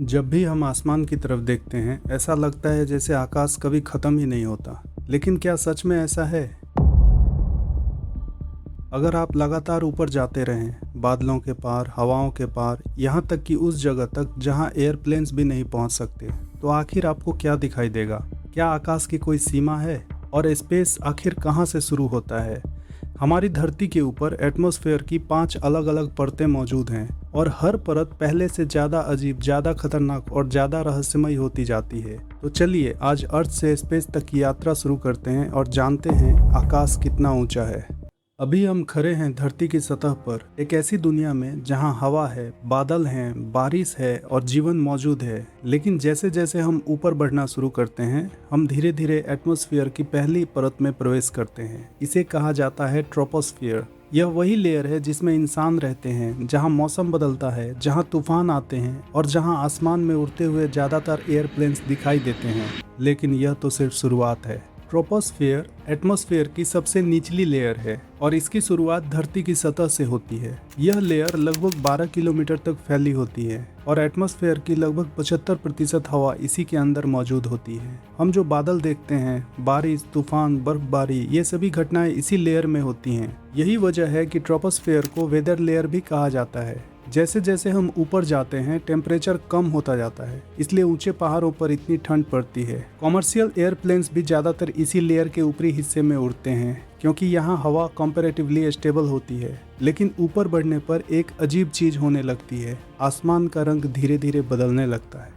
जब भी हम आसमान की तरफ देखते हैं ऐसा लगता है जैसे आकाश कभी ख़त्म ही नहीं होता। लेकिन क्या सच में ऐसा है? अगर आप लगातार ऊपर जाते रहें, बादलों के पार, हवाओं के पार, यहाँ तक कि उस जगह तक जहाँ एयरप्लेन्स भी नहीं पहुँच सकते, तो आखिर आपको क्या दिखाई देगा? क्या आकाश की कोई सीमा है? और स्पेस आखिर कहाँ से शुरू होता है? हमारी धरती के ऊपर एटमॉस्फेयर की 5 अलग अलग परतें मौजूद हैं और हर परत पहले से ज़्यादा अजीब, ज़्यादा खतरनाक और ज़्यादा रहस्यमय होती जाती है। तो चलिए आज अर्थ से स्पेस तक की यात्रा शुरू करते हैं और जानते हैं आकाश कितना ऊंचा है। अभी हम खड़े हैं धरती की सतह पर, एक ऐसी दुनिया में जहां हवा है, बादल हैं, बारिश है और जीवन मौजूद है। लेकिन जैसे जैसे हम ऊपर बढ़ना शुरू करते हैं, हम धीरे धीरे एटमॉस्फेयर की पहली परत में प्रवेश करते हैं। इसे कहा जाता है ट्रोपोस्फियर। यह वही लेयर है जिसमें इंसान रहते हैं, जहां मौसम बदलता है, जहां तूफान आते हैं और जहां आसमान में उड़ते हुए ज़्यादातर एयरप्लेन्स दिखाई देते हैं। लेकिन यह तो सिर्फ शुरुआत है। ट्रोपोस्फियर एटमॉस्फेयर की सबसे निचली लेयर है और इसकी शुरुआत धरती की सतह से होती है। यह लेयर लगभग 12 किलोमीटर तक फैली होती है और एटमॉस्फेयर की लगभग 75% हवा इसी के अंदर मौजूद होती है। हम जो बादल देखते हैं, बारिश, तूफान, बर्फबारी, ये सभी घटनाएं इसी लेयर में होती हैं। यही वजह है कि ट्रोपोस्फियर को वेदर लेयर भी कहा जाता है। जैसे जैसे हम ऊपर जाते हैं टेम्परेचर कम होता जाता है, इसलिए ऊंचे पहाड़ों पर इतनी ठंड पड़ती है। कॉमर्शियल एयरप्लेन्स भी ज़्यादातर इसी लेयर के ऊपरी हिस्से में उड़ते हैं क्योंकि यहाँ हवा कंपैरेटिवली स्टेबल होती है। लेकिन ऊपर बढ़ने पर एक अजीब चीज़ होने लगती है, आसमान का रंग धीरे धीरे बदलने लगता है।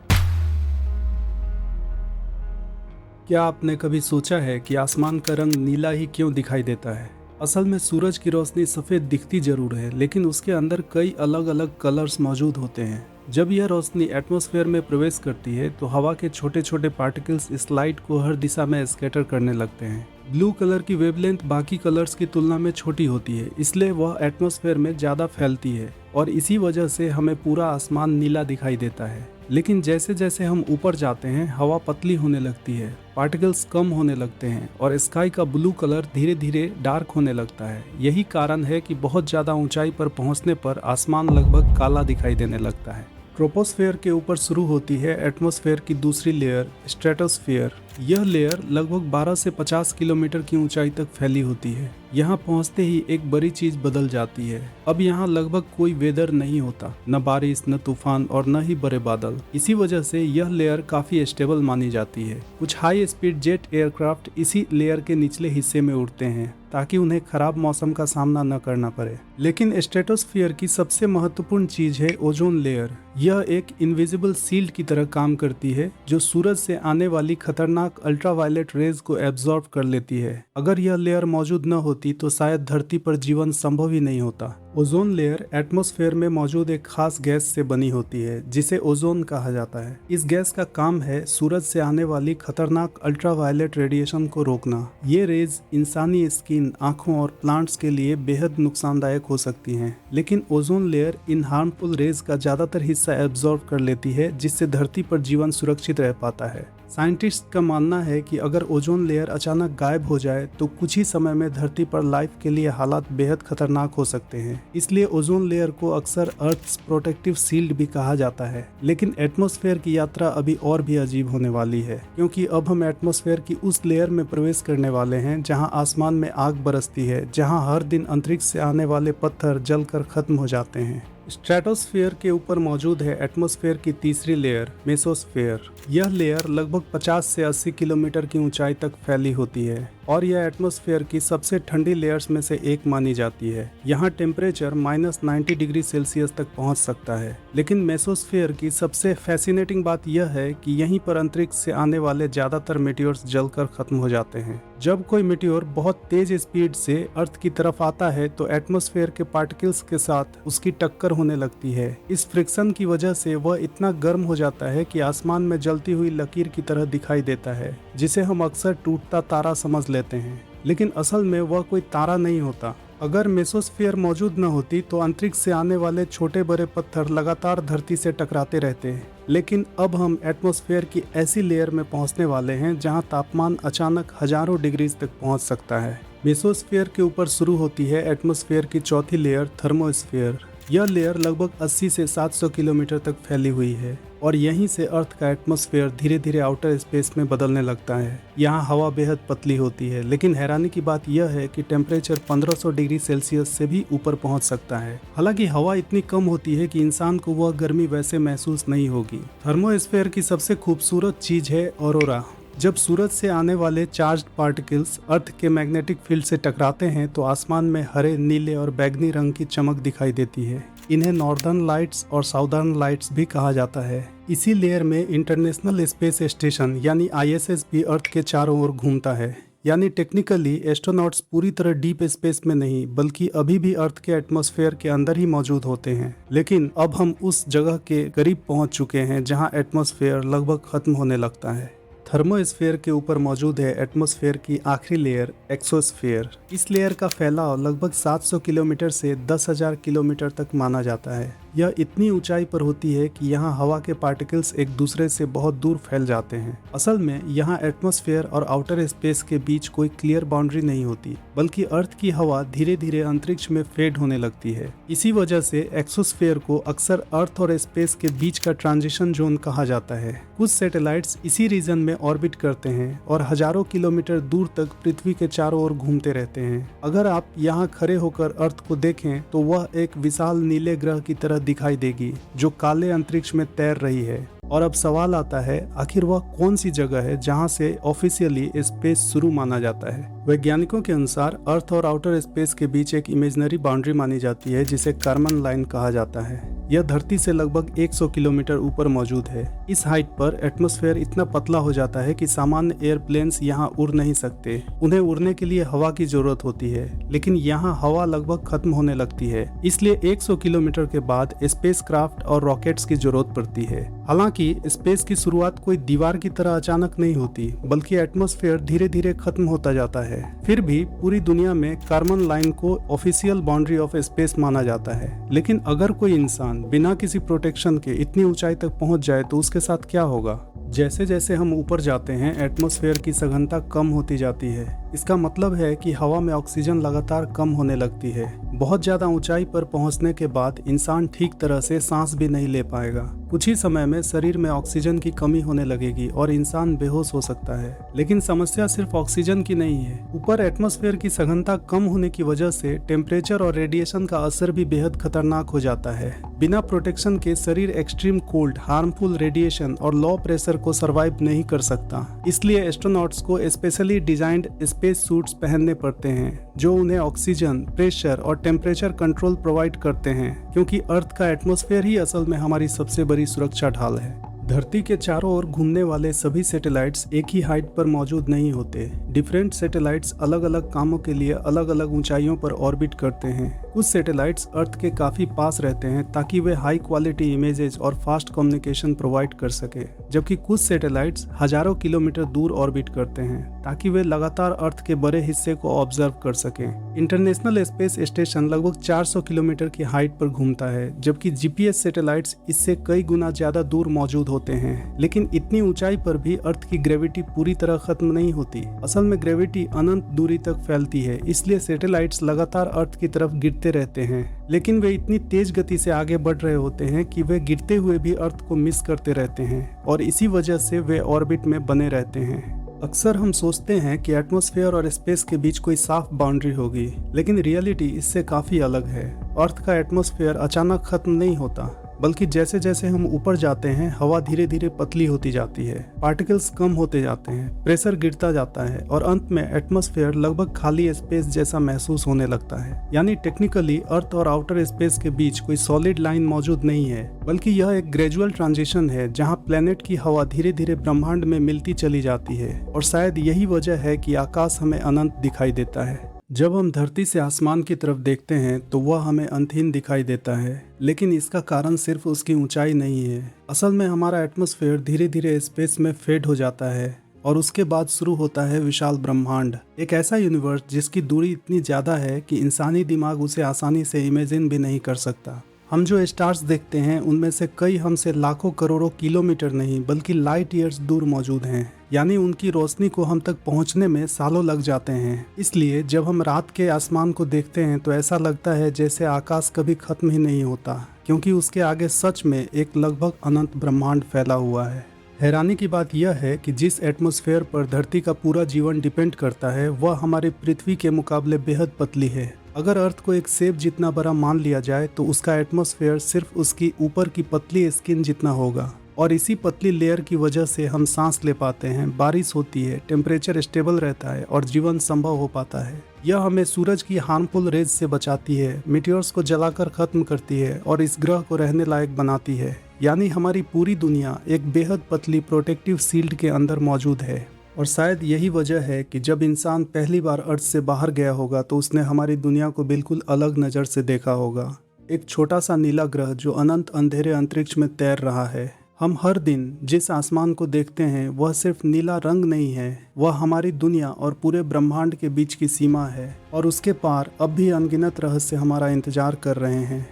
क्या आपने कभी सोचा है कि आसमान का रंग नीला ही क्यों दिखाई देता है? असल में सूरज की रोशनी सफ़ेद दिखती जरूर है, लेकिन उसके अंदर कई अलग अलग कलर्स मौजूद होते हैं। जब यह रोशनी एटमॉस्फेयर में प्रवेश करती है तो हवा के छोटे छोटे पार्टिकल्स इस लाइट को हर दिशा में स्कैटर करने लगते हैं। ब्लू कलर की वेवलेंथ बाकी कलर्स की तुलना में छोटी होती है, इसलिए वह एटमॉस्फेयर में ज़्यादा फैलती है और इसी वजह से हमें पूरा आसमान नीला दिखाई देता है। लेकिन जैसे जैसे हम ऊपर जाते हैं हवा पतली होने लगती है, पार्टिकल्स कम होने लगते हैं और स्काई का ब्लू कलर धीरे धीरे डार्क होने लगता है। यही कारण है कि बहुत ज़्यादा ऊंचाई पर पहुंचने पर आसमान लगभग काला दिखाई देने लगता है। ट्रोपोस्फेयर के ऊपर शुरू होती है एटमॉस्फेयर की दूसरी लेयर, स्ट्रेटोस्फेयर। यह लेयर लगभग 12 से 50 किलोमीटर की ऊंचाई तक फैली होती है। यहाँ पहुँचते ही एक बड़ी चीज बदल जाती है। अब यहाँ लगभग कोई वेदर नहीं होता, न बारिश, न तूफान और न ही बड़े बादल। इसी वजह से यह लेयर काफी स्टेबल मानी जाती है। कुछ हाई स्पीड जेट एयरक्राफ्ट इसी लेयर के निचले हिस्से में उड़ते हैं ताकि उन्हें खराब मौसम का सामना न करना पड़े। लेकिन स्ट्रेटोस्फियर की सबसे महत्वपूर्ण चीज है ओजोन लेयर। यह एक इनविजिबल शील्ड की तरह काम करती है जो सूरज से आने वाली खतरनाक अल्ट्रावायलेट रेज को एब्जॉर्ब कर लेती है। अगर यह लेयर मौजूद न होती तो शायद धरती पर जीवन संभव ही नहीं होता। ओजोन लेयर एटमॉस्फेयर में मौजूद एक खास गैस से बनी होती है जिसे ओजोन कहा जाता है। इस गैस का काम है सूरज से आने वाली खतरनाक अल्ट्रावायलेट रेडिएशन को रोकना। ये रेज इंसानी स्किन, आँखों और प्लांट्स के लिए बेहद नुकसानदायक हो सकती हैं, लेकिन ozone layer in harmful rays का ज़्यादातर हिस्सा एब्जॉर्ब कर लेती है, जिससे धरती पर जीवन सुरक्षित रह पाता है। साइंटिस्ट का मानना है कि अगर ओजोन लेयर अचानक गायब हो जाए तो कुछ ही समय में धरती पर लाइफ के लिए हालात बेहद खतरनाक हो सकते हैं। इसलिए ओजोन लेयर को अक्सर अर्थ्स प्रोटेक्टिव शील्ड भी कहा जाता है। लेकिन एटमॉस्फेयर की यात्रा अभी और भी अजीब होने वाली है, क्योंकि अब हम एटमॉस्फेयर की उस लेयर में प्रवेश करने वाले हैं जहां आसमान में आग बरसती है, जहां हर दिन अंतरिक्ष से आने वाले पत्थर जलकर खत्म हो जाते हैं। स्ट्रेटोस्फेयर के ऊपर मौजूद है एटमॉस्फेयर की तीसरी लेयर, मेसोस्फेयर। यह लेयर लगभग 50 से 80 किलोमीटर की ऊंचाई तक फैली होती है और यह एटमॉस्फेयर की सबसे ठंडी लेयर्स में से एक मानी जाती है। यहाँ टेम्परेचर -90 डिग्री सेल्सियस तक पहुँच सकता है। लेकिन मेसोस्फेयर की सबसे फैसिनेटिंग बात यह है कि यहीं पर अंतरिक्ष से आने वाले ज़्यादातर मेटियोर्स जलकर खत्म हो जाते हैं। जब कोई मेटियोर बहुत तेज स्पीड से अर्थ की तरफ आता है तो एटमॉस्फेयर के पार्टिकल्स के साथ उसकी टक्कर होने लगती है। इस फ्रिक्शन की वजह से वह इतना गर्म हो जाता है कि आसमान में जलती हुई लकीर की तरह दिखाई देता है, जिसे हम अक्सर टूटता तारा समझ लेते हैं। लेकिन असल में वह कोई तारा नहीं होता। अगर मेसोस्फीयर मौजूद न होती तो अंतरिक्ष से आने वाले छोटे बड़े पत्थर लगातार धरती से टकराते रहते हैं। लेकिन अब हम एटमॉस्फेयर की ऐसी लेयर में पहुंचने वाले हैं जहां तापमान अचानक हजारों डिग्री तक पहुंच सकता है। मेसोस्फीयर के ऊपर शुरू होती है एटमॉस्फेयर की चौथी लेयर, थर्मोस्फीयर। यह लेयर लगभग 80 से 700 किलोमीटर तक फैली हुई है और यहीं से अर्थ का एटमॉस्फेयर धीरे धीरे आउटर स्पेस में बदलने लगता है। यहाँ हवा बेहद पतली होती है, लेकिन हैरानी की बात यह है कि टेम्परेचर 1500 डिग्री सेल्सियस से भी ऊपर पहुँच सकता है। हालांकि हवा इतनी कम होती है कि इंसान को वह गर्मी वैसे महसूस नहीं होगी। थर्मोस्फेयर की सबसे खूबसूरत चीज है ऑरोरा। जब सूरज से आने वाले चार्ज्ड पार्टिकल्स अर्थ के मैग्नेटिक फील्ड से टकराते हैं तो आसमान में हरे, नीले और बैंगनी रंग की चमक दिखाई देती है। इन्हें नॉर्दर्न लाइट्स और साउदर्न लाइट्स भी कहा जाता है। इसी लेयर में इंटरनेशनल स्पेस स्टेशन यानी ISS भी अर्थ के चारों ओर घूमता है। यानी टेक्निकली एस्ट्रोनॉट्स पूरी तरह डीप स्पेस में नहीं बल्कि अभी भी अर्थ के एटमॉस्फेयर के अंदर ही मौजूद होते हैं। लेकिन अब हम उस जगह के करीब पहुंच चुके हैं जहां एटमॉस्फेयर लगभग खत्म होने लगता है। थर्मोस्फेयर के ऊपर मौजूद है एटमॉस्फेयर की आखिरी लेयर एक्सोस्फेयर। इस लेयर का फैलाव लगभग 700 किलोमीटर से 10,000 किलोमीटर तक माना जाता है। यह इतनी ऊंचाई पर होती है कि यहाँ हवा के पार्टिकल्स एक दूसरे से बहुत दूर फैल जाते हैं। असल में यहाँ एटमॉस्फेयर और आउटर स्पेस के बीच कोई क्लियर बाउंड्री नहीं होती, बल्कि अर्थ की हवा धीरे धीरे अंतरिक्ष में फेड होने लगती है। इसी वजह से एक्सोस्फेयर को अक्सर अर्थ और स्पेस के बीच का ट्रांजिशन जोन कहा जाता है। कुछ सैटेलाइट्स इसी रीजन में ऑर्बिट करते हैं और हजारों किलोमीटर दूर तक पृथ्वी के चारों ओर घूमते रहते हैं। अगर आप यहाँ खड़े होकर अर्थ को देखें तो वह एक विशाल नीले ग्रह की तरह दिखाई देगी जो काले अंतरिक्ष में तैर रही है। और अब सवाल आता है, आखिर वह कौन सी जगह है जहां से ऑफिशियली स्पेस शुरू माना जाता है। वैज्ञानिकों के अनुसार अर्थ और आउटर स्पेस के बीच एक इमेजिनरी बाउंड्री मानी जाती है जिसे कार्मन लाइन कहा जाता है। यह धरती से लगभग 100 किलोमीटर ऊपर मौजूद है। इस हाइट पर एटमॉस्फेयर इतना पतला हो जाता है कि सामान्य एयरप्लेन्स यहाँ उड़ नहीं सकते। उन्हें उड़ने के लिए हवा की जरूरत होती है, लेकिन यहाँ हवा लगभग खत्म होने लगती है। इसलिए 100 किलोमीटर के बाद स्पेसक्राफ्ट और रॉकेट्स की जरूरत पड़ती है। हालांकि स्पेस की शुरुआत कोई दीवार की तरह अचानक नहीं होती, बल्कि एटमॉस्फेयर धीरे धीरे खत्म होता जाता है। फिर भी पूरी दुनिया में कार्मन लाइन को ऑफिशियल बाउंड्री ऑफ स्पेस माना जाता है। लेकिन अगर कोई इंसान बिना किसी प्रोटेक्शन के इतनी ऊंचाई तक पहुंच जाए तो उसके साथ क्या होगा। जैसे जैसे हम ऊपर जाते हैं एटमॉस्फेयर की सघनता कम होती जाती है। इसका मतलब है कि हवा में ऑक्सीजन लगातार कम होने लगती है। बहुत ज्यादा ऊंचाई पर पहुंचने के बाद इंसान ठीक तरह से सांस भी नहीं ले पाएगा। कुछ ही समय में शरीर में ऑक्सीजन की कमी होने लगेगी और इंसान बेहोश हो सकता है। लेकिन समस्या सिर्फ ऑक्सीजन की नहीं है। ऊपर एटमॉस्फेयर की सघनता कम होने की वजह से टेम्परेचर और रेडिएशन का असर भी बेहद खतरनाक हो जाता है। बिना प्रोटेक्शन के शरीर एक्सट्रीम कोल्ड, हार्मफुल रेडिएशन और लो प्रेशर को सर्वाइव नहीं कर सकता। इसलिए एस्ट्रोनॉट्स को स्पेशली डिजाइंड स्पेस सूट्स पहनने पड़ते हैं जो उन्हें ऑक्सीजन, प्रेशर और टेम्परेचर कंट्रोल प्रोवाइड करते हैं, क्योंकि अर्थ का एटमॉस्फेयर ही असल में हमारी सबसे बड़ी सुरक्षा ढाल है। धरती के चारों ओर घूमने वाले सभी सैटेलाइट्स एक ही हाइट पर मौजूद नहीं होते। डिफरेंट सैटेलाइट्स अलग अलग कामों के लिए अलग अलग ऊंचाइयों पर ऑर्बिट करते हैं। कुछ सैटेलाइट्स अर्थ के काफी पास रहते हैं ताकि वे हाई क्वालिटी इमेजेस और फास्ट कम्युनिकेशन प्रोवाइड कर सके, जबकि कुछ सैटेलाइट्स हजारों किलोमीटर दूर ऑर्बिट करते हैं ताकि वे लगातार अर्थ के बड़े हिस्से को ऑब्जर्व कर सकें। इंटरनेशनल स्पेस स्टेशन लगभग 400 किलोमीटर की हाइट पर घूमता है, जबकि GPS सैटेलाइट्स इससे कई गुना ज्यादा दूर मौजूद होते हैं। लेकिन इतनी ऊंचाई पर भी अर्थ की ग्रेविटी पूरी तरह खत्म नहीं होती। असल में ग्रेविटी अनंत दूरी तक फैलती है, इसलिए सैटेलाइट्स लगातार अर्थ की तरफ गिरते रहते हैं। लेकिन वे इतनी तेज गति से आगे बढ़ रहे होते हैं कि वे गिरते हुए भी अर्थ को मिस करते रहते हैं और इसी वजह से वे ऑर्बिट में बने रहते हैं। अक्सर हम सोचते हैं कि एटमॉस्फेयर और स्पेस के बीच कोई साफ बाउंड्री होगी, लेकिन रियलिटी इससे काफी अलग है। अर्थ का एटमॉस्फेयर अचानक खत्म नहीं होता, बल्कि जैसे जैसे हम ऊपर जाते हैं हवा धीरे धीरे पतली होती जाती है, पार्टिकल्स कम होते जाते हैं, प्रेशर गिरता जाता है और अंत में एटमॉस्फेयर लगभग खाली स्पेस जैसा महसूस होने लगता है। यानी टेक्निकली अर्थ और आउटर स्पेस के बीच कोई सॉलिड लाइन मौजूद नहीं है, बल्कि यह एक ग्रेजुअल ट्रांजिशन है जहां प्लेनेट की हवा धीरे धीरे ब्रह्मांड में मिलती चली जाती है। और शायद यही वजह है कि आकाश हमें अनंत दिखाई देता है। जब हम धरती से आसमान की तरफ देखते हैं तो वह हमें अंतहीन दिखाई देता है, लेकिन इसका कारण सिर्फ उसकी ऊंचाई नहीं है। असल में हमारा एटमॉस्फेयर धीरे धीरे स्पेस में फेड हो जाता है और उसके बाद शुरू होता है विशाल ब्रह्मांड, एक ऐसा यूनिवर्स जिसकी दूरी इतनी ज़्यादा है कि इंसानी दिमाग उसे आसानी से इमेजिन भी नहीं कर सकता। हम जो स्टार्स देखते हैं उनमें से कई हमसे लाखों करोड़ों किलोमीटर नहीं बल्कि लाइट ईयर्स दूर मौजूद हैं, यानी उनकी रोशनी को हम तक पहुंचने में सालों लग जाते हैं। इसलिए जब हम रात के आसमान को देखते हैं तो ऐसा लगता है जैसे आकाश कभी खत्म ही नहीं होता, क्योंकि उसके आगे सच में एक लगभग अनंत ब्रह्मांड फैला हुआ है। हैरानी की बात यह है कि जिस एटमॉस्फेयर पर धरती का पूरा जीवन डिपेंड करता है वह हमारी पृथ्वी के मुकाबले बेहद पतली है। अगर अर्थ को एक सेब जितना बड़ा मान लिया जाए तो उसका एटमॉस्फेयर सिर्फ उसकी ऊपर की पतली स्किन जितना होगा, और इसी पतली लेयर की वजह से हम सांस ले पाते हैं, बारिश होती है, टेम्परेचर स्टेबल रहता है और जीवन संभव हो पाता है। यह हमें सूरज की हार्मफुल रेज से बचाती है, मीटियोर्स को जलाकर खत्म करती है और इस ग्रह को रहने लायक बनाती है। यानी हमारी पूरी दुनिया एक बेहद पतली प्रोटेक्टिव शील्ड के अंदर मौजूद है। और शायद यही वजह है कि जब इंसान पहली बार अर्थ से बाहर गया होगा तो उसने हमारी दुनिया को बिल्कुल अलग नज़र से देखा होगा। एक छोटा सा नीला ग्रह जो अनंत अंधेरे अंतरिक्ष में तैर रहा है। हम हर दिन जिस आसमान को देखते हैं वह सिर्फ नीला रंग नहीं है, वह हमारी दुनिया और पूरे ब्रह्मांड के बीच की सीमा है, और उसके पार अब भी अनगिनत रहस्य हमारा इंतजार कर रहे हैं।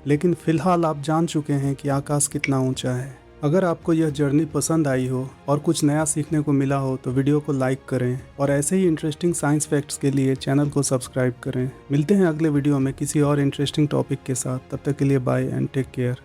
लेकिन फिलहाल आप जान चुके हैं कि आकाश कितना ऊंचा है। अगर आपको यह जर्नी पसंद आई हो और कुछ नया सीखने को मिला हो तो वीडियो को लाइक करें और ऐसे ही इंटरेस्टिंग साइंस फैक्ट्स के लिए चैनल को सब्सक्राइब करें। मिलते हैं अगले वीडियो में किसी और इंटरेस्टिंग टॉपिक के साथ। तब तक के लिए बाय एंड टेक केयर।